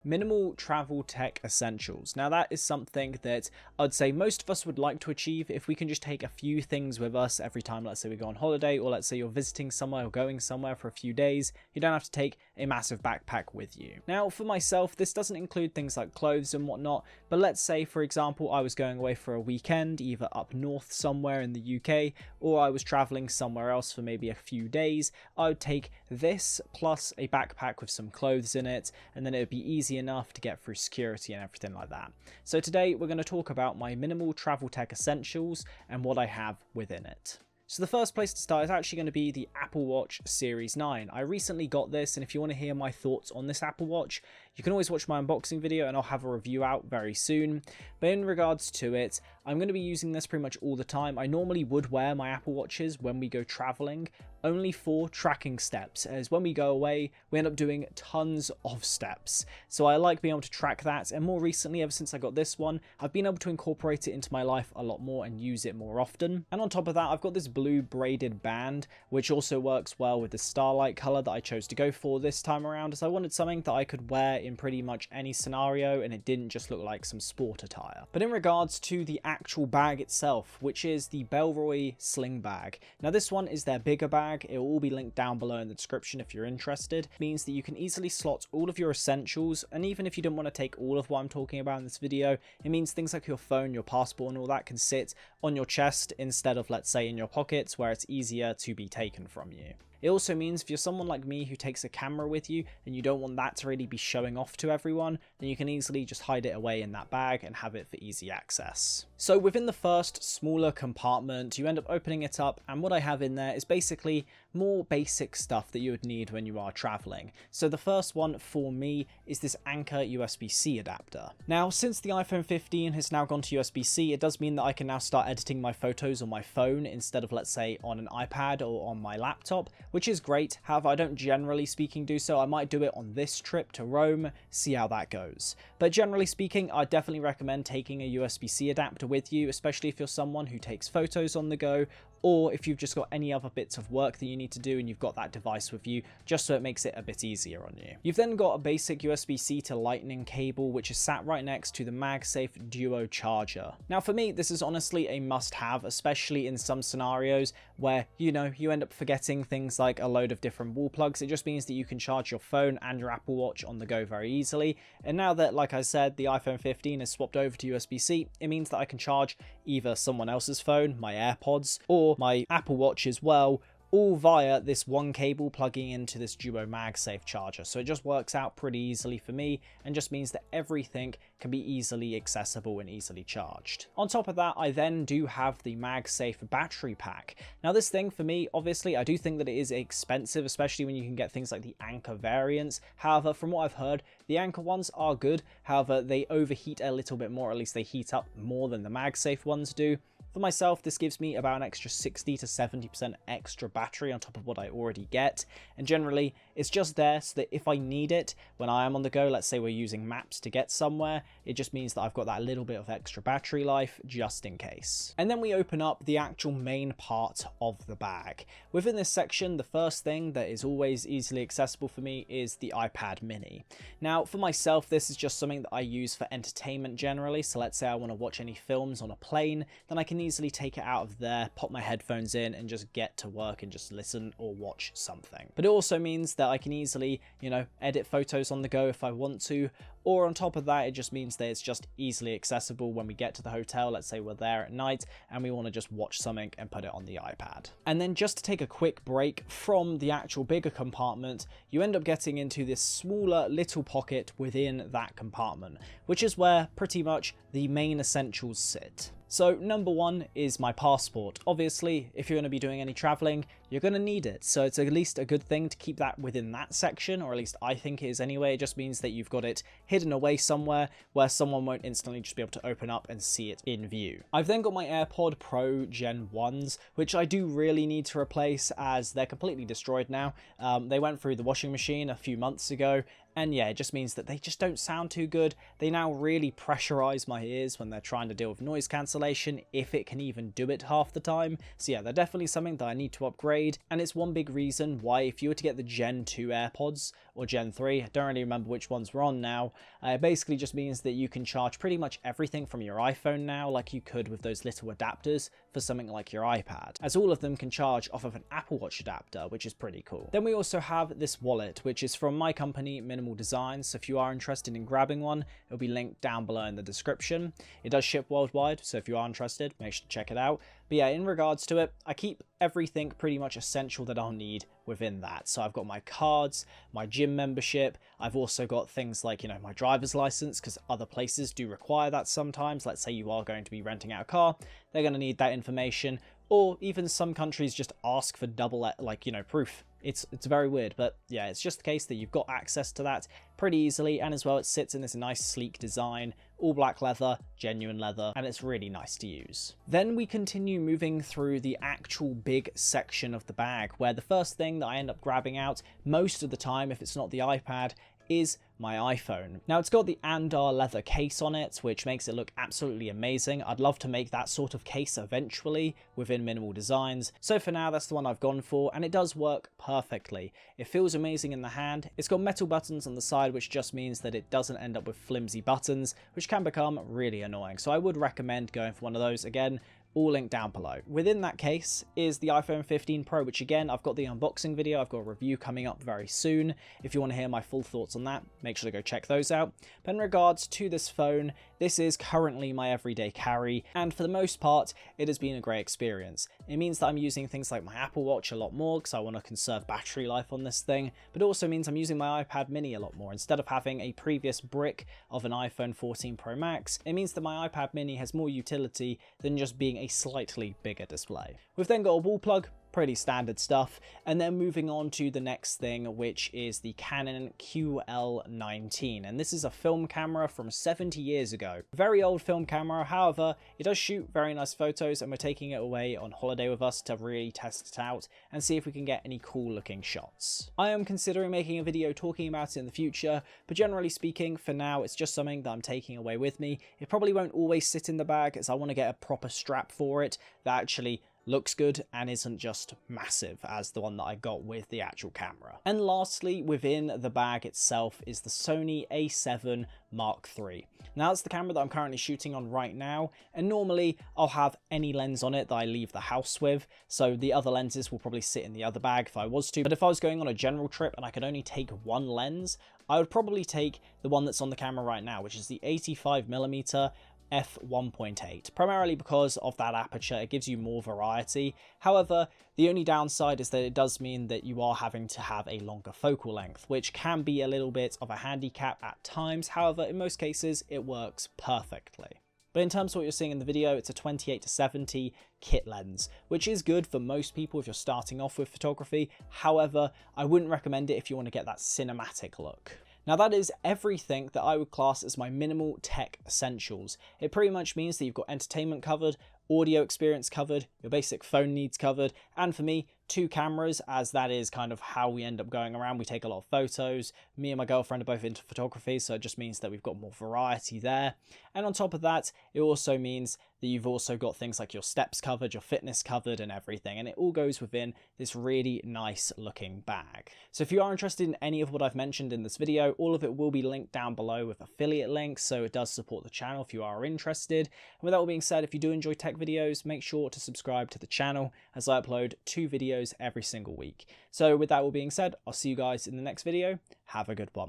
Minimal travel tech essentials. Now that is something that I'd say most of us would like to achieve if we can just take a few things with us every time, let's say we go on holiday, or let's say you're visiting somewhere or going somewhere for a few days. You don't have to take a massive backpack with you. Now for myself, this doesn't include things like clothes and whatnot, but let's say for example I was going away for a weekend, either up north somewhere in the UK, or I was traveling somewhere else for maybe a few days. I would take this plus a backpack with some clothes in it, and then it would be easy enough to get through security and everything like that. So today we're going to talk about my minimal travel tech essentials and what I have within it. So the first place to start is actually going to be the Apple Watch Series 9. I recently got this, and if you want to hear my thoughts on this Apple Watch, you can always watch my unboxing video and I'll have a review out very soon. But in regards to it, I'm going to be using this pretty much all the time. I normally would wear my Apple Watches when we go traveling, only for tracking steps, as when we go away, we end up doing tons of steps. So I like being able to track that, and more recently, ever since I got this one, I've been able to incorporate it into my life a lot more and use it more often. And on top of that, I've got this blue braided band, which also works well with the starlight color that I chose to go for this time around, as I wanted something that I could wear in pretty much any scenario and it didn't just look like some sport attire. But in regards to the actual bag itself, which is the Bellroy sling bag. Now this one is their bigger bag. It will all be linked down below in the description if you're interested. It means that you can easily slot all of your essentials, and even if you don't want to take all of what I'm talking about in this video, it means things like your phone, your passport and all that can sit on your chest instead of, let's say, in your pockets, where it's easier to be taken from you. It also means if you're someone like me who takes a camera with you and you don't want that to really be showing off to everyone, then you can easily just hide it away in that bag and have it for easy access. So within the first smaller compartment, you end up opening it up, and what I have in there is basically more basic stuff that you would need when you are traveling. So the first one for me is this Anker USB-C adapter. Now, since the iPhone 15 has now gone to USB-C, it does mean that I can now start editing my photos on my phone instead of, let's say, on an iPad or on my laptop, which is great. However, I don't generally speaking do so. I might do it on this trip to Rome, see how that goes. But generally speaking, I definitely recommend taking a USB-C adapter with you, especially if you're someone who takes photos on the go, or if you've just got any other bits of work that you need to do and you've got that device with you, just so it makes it a bit easier on you. You've then got a basic USB-C to Lightning cable, which is sat right next to the MagSafe Duo charger. Now for me, this is honestly a must-have, especially in some scenarios where, you know, you end up forgetting things like a load of different wall plugs. It just means that you can charge your phone and your Apple Watch on the go very easily. And now that, like I said, the iPhone 15 has swapped over to USB-C, it means that I can charge either someone else's phone, my AirPods, or my Apple Watch as well, all via this one cable plugging into this Duo MagSafe charger. So it just works out pretty easily for me and just means that everything can be easily accessible and easily charged. On top of that, I then do have the MagSafe battery pack. Now this thing for me, obviously, I do think that it is expensive, especially when you can get things like the Anker variants. However, from what I've heard, the Anker ones are good. However, they overheat a little bit more, or at least they heat up more than the MagSafe ones do. For myself, this gives me about an extra 60 to 70% extra battery on top of what I already get, and generally it's just there so that if I need it when I am on the go, let's say we're using maps to get somewhere, it just means that I've got that little bit of extra battery life just in case. And then we open up the actual main part of the bag. Within this section, the first thing that is always easily accessible for me is the iPad mini. Now for myself, this is just something that I use for entertainment generally, so let's say I want to watch any films on a plane, then I can easily take it out of there, pop my headphones in and just get to work and just listen or watch something. But it also means that I can easily, you know, edit photos on the go if I want to, or on top of that, it just means that it's just easily accessible when we get to the hotel. Let's say we're there at night and we want to just watch something and put it on the iPad. And then just to take a quick break from the actual bigger compartment, you end up getting into this smaller little pocket within that compartment, which is where pretty much the main essentials sit. So number one is my passport. Obviously, if you're going to be doing any traveling, you're going to need it. So it's at least a good thing to keep that within that section, or at least I think it is anyway. It just means that you've got it hidden away somewhere where someone won't instantly just be able to open up and see it in view. I've then got my AirPod Pro Gen 1s, which I do really need to replace as they're completely destroyed now. They went through the washing machine a few months ago And yeah, it just means that they just don't sound too good. They now really pressurize my ears when they're trying to deal with noise cancellation, if it can even do it half the time. So yeah, they're definitely something that I need to upgrade, and it's one big reason why if you were to get the Gen 2 AirPods or Gen 3, I don't really remember which ones we're on now, it basically just means that you can charge pretty much everything from your iPhone now like you could with those little adapters for something like your iPad, as all of them can charge off of an Apple Watch adapter, which is pretty cool. Then we also have this wallet, which is from my company, Minimal Design, so if you are interested in grabbing one, it'll be linked down below in the description. It does ship worldwide, so if you are interested, make sure to check it out. But yeah, in regards to it, I keep everything pretty much essential that I'll need within that. So I've got my cards, my gym membership, I've also got things like, you know, my driver's license, because other places do require that sometimes. Let's say you are going to be renting out a car, they're going to need that information, or even some countries just ask for double, like, you know, proof. It's very weird, but yeah, it's just the case that you've got access to that pretty easily, and as well it sits in this nice sleek design, all black leather, genuine leather, and it's really nice to use. Then we continue moving through the actual big section of the bag, where the first thing that I end up grabbing out most of the time, if it's not the iPad, is my iPhone. Now it's got the Andar leather case on it, which makes it look absolutely amazing. I'd love to make that sort of case eventually within Minimal Designs. So for now, that's the one I've gone for, and it does work perfectly. It feels amazing in the hand. It's got metal buttons on the side, which just means that it doesn't end up with flimsy buttons, which can become really annoying. So I would recommend going for one of those. Again, all linked down below. Within that case is the iPhone 15 Pro, which again, I've got the unboxing video, I've got a review coming up very soon. If you want to hear my full thoughts on that, make sure to go check those out. But in regards to this phone, this is currently my everyday carry, and for the most part, it has been a great experience. It means that I'm using things like my Apple Watch a lot more, because I want to conserve battery life on this thing, but it also means I'm using my iPad mini a lot more. Instead of having a previous brick of an iPhone 14 Pro Max, it means that my iPad mini has more utility than just being a slightly bigger display. We've then got a wall plug, pretty standard stuff, and then moving on to the next thing, which is the Canon QL19, and this is a film camera from 70 years ago. Very old film camera, however, it does shoot very nice photos, and we're taking it away on holiday with us to really test it out and see if we can get any cool looking shots. I am considering making a video talking about it in the future, but generally speaking, for now, it's just something that I'm taking away with me. It probably won't always sit in the bag, as I want to get a proper strap for it that actually looks good and isn't just massive as the one that I got with the actual camera. And lastly, within the bag itself is the Sony A7 Mark III. Now that's the camera that I'm currently shooting on right now, and normally I'll have any lens on it that I leave the house with, so the other lenses will probably sit in the other bag if I was to. But if I was going on a general trip and I could only take one lens, I would probably take the one that's on the camera right now, which is the 85mm f1.8, primarily because of that aperture. It gives you more variety. However, the only downside is that it does mean that you are having to have a longer focal length, which can be a little bit of a handicap at times. However, in most cases, it works perfectly. But in terms of what you're seeing in the video, it's a 28-70 kit lens, which is good for most people if you're starting off with photography. However, I wouldn't recommend it if you want to get that cinematic look. Now that is everything that I would class as my minimal tech essentials. It pretty much means that you've got entertainment covered, audio experience covered, your basic phone needs covered, and for me, 2 cameras, as that is kind of how we end up going around. We take a lot of photos. Me and my girlfriend are both into photography, so it just means that we've got more variety there. And on top of that, it also means that you've also got things like your steps covered, your fitness covered, and everything, and it all goes within this really nice looking bag. So if you are interested in any of what I've mentioned in this video, all of it will be linked down below with affiliate links, so it does support the channel if you are interested. And with that all being said, if you do enjoy tech videos, make sure to subscribe to the channel, as I upload 2 videos every single week. So with that all being said, I'll see you guys in the next video. Have a good one.